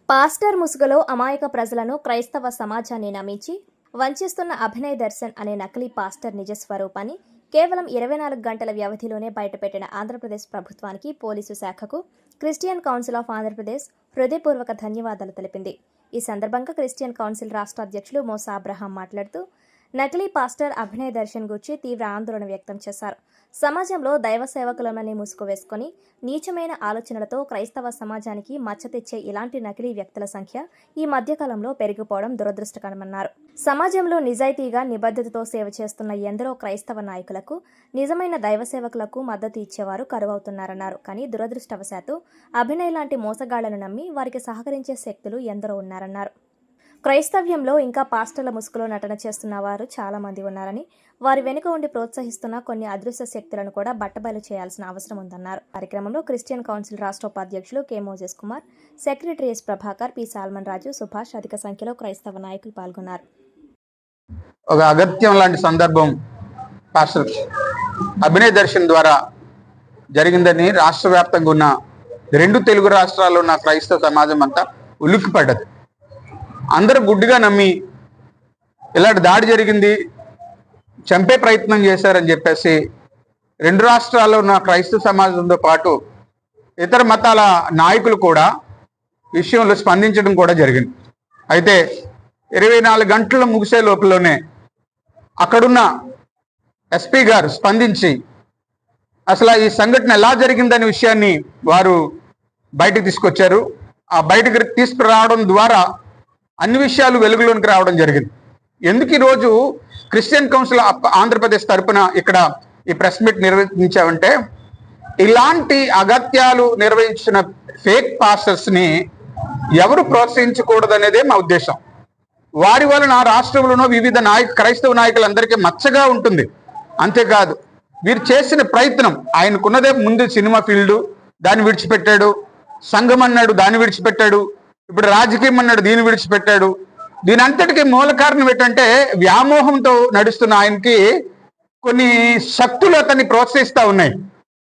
Pastor ముసుగులో అమాయక ప్రజలను క్రైస్తవ సమాజాన్ని నమ్మించి వంచిస్తున్న అభినయ్ దర్శన్ అనే నకిలీ పాస్టర్ నిజ స్వరూపాన్ని కేవలం 24 గంటల వ్యవధిలోనే బయటపెట్టిన ఆంధ్రప్రదేశ్ ప్రభుత్వానికి పోలీసు శాఖకు క్రిస్టియన్ కౌన్సిల్ ఆఫ్ ఆంధ్రప్రదేశ్ హృదయపూర్వక ధన్యవాదాలు తెలిపింది. ఈ సందర్భంగా క్రిస్టియన్ కౌన్సిల్ రాష్ట్ర అధ్యక్షులు మోసా అబ్రహాం మాట్లాడుతూ నకిలీ పాస్టర్ అభినయ్ దర్శన్ గురించి తీవ్ర ఆందోళన వ్యక్తం చేశారు. సమాజంలో దైవ సేవకులనని ముసుగు వేసుకుని నీచమైన ఆలోచనలతో క్రైస్తవ సమాజానికి మచ్చ తెచ్చే ఇలాంటి నకిలీ వ్యక్తుల సంఖ్య ఈ మధ్యకాలంలో పెరిగిపోవడం దురదృష్టకరమన్నారు. సమాజంలో నిజాయితీగా నిబద్ధతతో సేవ చేస్తున్న ఎందరో క్రైస్తవ నాయకులకు, నిజమైన దైవ సేవకులకు మద్దతు ఇచ్చేవారు కరువవుతున్నారన్నారు. కానీ దురదృష్టవశాత్తు అభినయ్ లాంటి మోసగాళ్లను నమ్మి వారికి సహకరించే శక్తులు ఎందరో ఉన్నారన్నారు. క్రైస్తవ్యంలో ఇంకా పాస్టర్ల ముసుగులో నటన చేస్తున్న వారు చాలా మంది ఉన్నారని, వారి వెనుక ఉండి ప్రోత్సహిస్తున్న కొన్ని అదృశ్య శక్తులను కూడా బట్టబయలు చేయాల్సిన అవసరం ఉందన్నారు. కార్యక్రమంలో క్రిస్టియన్ కౌన్సిల్ రాష్ట్ర ఉపాధ్యక్షులు K Moses Kumar, secretary S Prabhakar, P Solomon Raju, Subhash, అధిక సంఖ్యలో క్రైస్తవ నాయకులు పాల్గొన్నారు. ఒక అగత్యం లాంటి సందర్భం పాస్టర్ అభినయ్ దర్శన్ ద్వారా జరిగిందని రాష్ట్ర వ్యాప్తంగా ఉన్న 2 తెలుగు రాష్ట్రాల్లో ఉన్న క్రైస్తవ సమాజం అంతా ఉలిక్కిపడ్డది. అందరూ గుడ్డిగా నమ్మి ఇలాంటి దాడి జరిగింది, చంపే ప్రయత్నం చేశారని చెప్పేసి 2 రాష్ట్రాల్లో ఉన్న క్రైస్తవ సమాజంతో పాటు ఇతర మతాల నాయకులు కూడా విషయంలో స్పందించడం కూడా జరిగింది. అయితే 24 గంటలు ముగిసే లోపలనే అక్కడున్న ఎస్పీ గారు స్పందించి అసలు ఈ సంఘటన ఎలా జరిగిందనే విషయాన్ని వారు బయటకు తీసుకొచ్చారు. ఆ బయటకు తీసుకురావడం ద్వారా అన్ని విషయాలు వెలుగులోనికి రావడం జరిగింది. ఎందుకు ఈరోజు క్రిస్టియన్ కౌన్సిల్ ఆంధ్రప్రదేశ్ తరఫున ఇక్కడ ఈ ప్రెస్ మీట్ నిర్వహించామంటే, ఇలాంటి అగత్యాలు నిర్వహించిన ఫేక్ పాస్టర్స్ని ఎవరు ప్రోత్సహించకూడదనేదే మా ఉద్దేశం. వారి వలన రాష్ట్రంలోనూ వివిధ క్రైస్తవ నాయకులందరికీ మచ్చగా ఉంటుంది. అంతేకాదు వీరు చేసిన ప్రయత్నం, ఆయనకున్నదే ముందు సినిమా ఫీల్డు, దాన్ని విడిచిపెట్టాడు, సంఘం అన్నాడు, దాన్ని విడిచిపెట్టాడు, ఇప్పుడు రాజకీయం అన్నాడు, దీన్ని విడిచిపెట్టాడు. దీని అంతటికీ మూల కారణం ఏంటంటే వ్యామోహంతో నడుస్తున్న ఆయనకి కొన్ని శక్తులు అతన్ని ప్రోత్సహిస్తూ ఉన్నాయి.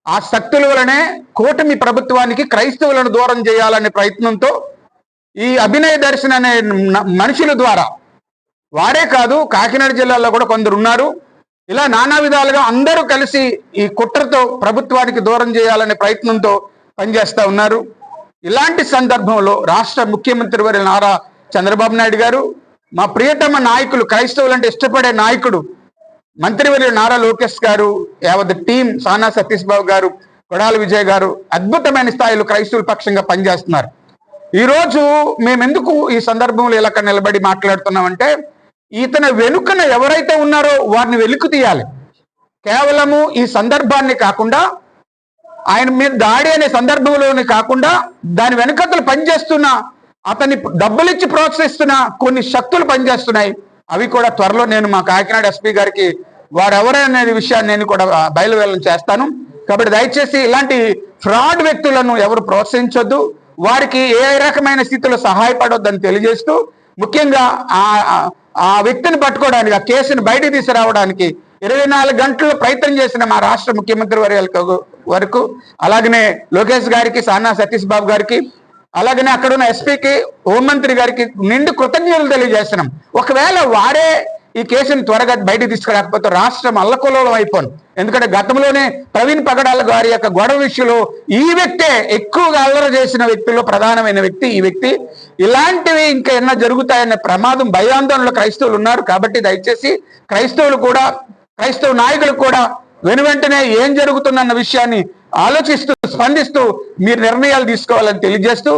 ఆ శక్తుల వలనే కూటమి ప్రభుత్వానికి క్రైస్తవులను దూరం చేయాలనే ప్రయత్నంతో ఈ అభినయ్ దర్శన్ అనే మనుషుల ద్వారా, వారే కాదు కాకినాడ జిల్లాలో కూడా కొందరు ఉన్నారు, ఇలా నానా విధాలుగా అందరూ కలిసి ఈ కుట్రతో ప్రభుత్వానికి దూరం చేయాలనే ప్రయత్నంతో పనిచేస్తూ ఉన్నారు. ఇలాంటి సందర్భంలో రాష్ట్ర ముఖ్యమంత్రి వారి నారా చంద్రబాబు నాయుడు గారు, మా ప్రియతమ నాయకులు, క్రైస్తవులంటే ఇష్టపడే నాయకుడు మంత్రివర్యులు నారా లోకేష్ గారు, యావత్ టీం, సానా సతీష్ బాబు గారు, కొడాలి విజయ్ గారు అద్భుతమైన స్థాయిలో క్రైస్తవుల పక్షంగా పనిచేస్తున్నారు. ఈరోజు మేమెందుకు ఈ సందర్భంలో ఇలా నిలబడి మాట్లాడుతున్నామంటే, ఇతని వెనుకన ఎవరైతే ఉన్నారో వారిని వెలుకు తీయాలి. కేవలము ఈ సందర్భాన్ని కాకుండా, ఆయన మీద దాడి అనే సందర్భంలోనే కాకుండా దాని వెనుకతలు పనిచేస్తున్న, అతన్ని డబ్బులిచ్చి ప్రోత్సహిస్తున్న కొన్ని శక్తులు పనిచేస్తున్నాయి. అవి కూడా త్వరలో నేను మా కాకినాడ ఎస్పీ గారికి వారెవరనే విషయాన్ని నేను కూడా బయలువెళ్ళం చేస్తాను. కాబట్టి దయచేసి ఇలాంటి ఫ్రాడ్ వ్యక్తులను ఎవరు ప్రోత్సహించొద్దు, వారికి ఏ రకమైన స్థితిలో సహాయపడొద్దని తెలియజేస్తూ, ముఖ్యంగా ఆ వ్యక్తిని పట్టుకోవడానికి, ఆ కేసుని బయటకు తీసుకురావడానికి 24 గంటలు ప్రయత్నం చేసిన మా రాష్ట్ర ముఖ్యమంత్రి వరకు, అలాగనే లోకేష్ గారికి, సానా సతీష్ బాబు గారికి, అలాగనే అక్కడున్న ఎస్పీకి, హోంమంత్రి గారికి నిండు కృతజ్ఞతలు తెలియజేస్తున్నాం. ఒకవేళ వారే ఈ కేసును త్వరగా బయటకు తీసుకురాకపోతే రాష్ట్రం అల్లకల్లోలం అయిపోను. ఎందుకంటే గతంలోనే ప్రవీణ్ పగడాల గారి యొక్క గొడవ విషయంలో ఈ వ్యక్తే ఎక్కువగా అల్లరి చేసిన వ్యక్తుల్లో ప్రధానమైన వ్యక్తి ఈ వ్యక్తి. ఇలాంటివి ఇంకా ఎన్నో జరుగుతాయన్న ప్రమాదం, భయాందోళనలో క్రైస్తవులు ఉన్నారు. కాబట్టి దయచేసి క్రైస్తవ నాయకులు కూడా వెనువెంటనే ఏం జరుగుతుందన్న విషయాన్ని ఆలోచిస్తూ, స్పందిస్తూ మీరు నిర్ణయాలు తీసుకోవాలని తెలియజేస్తూ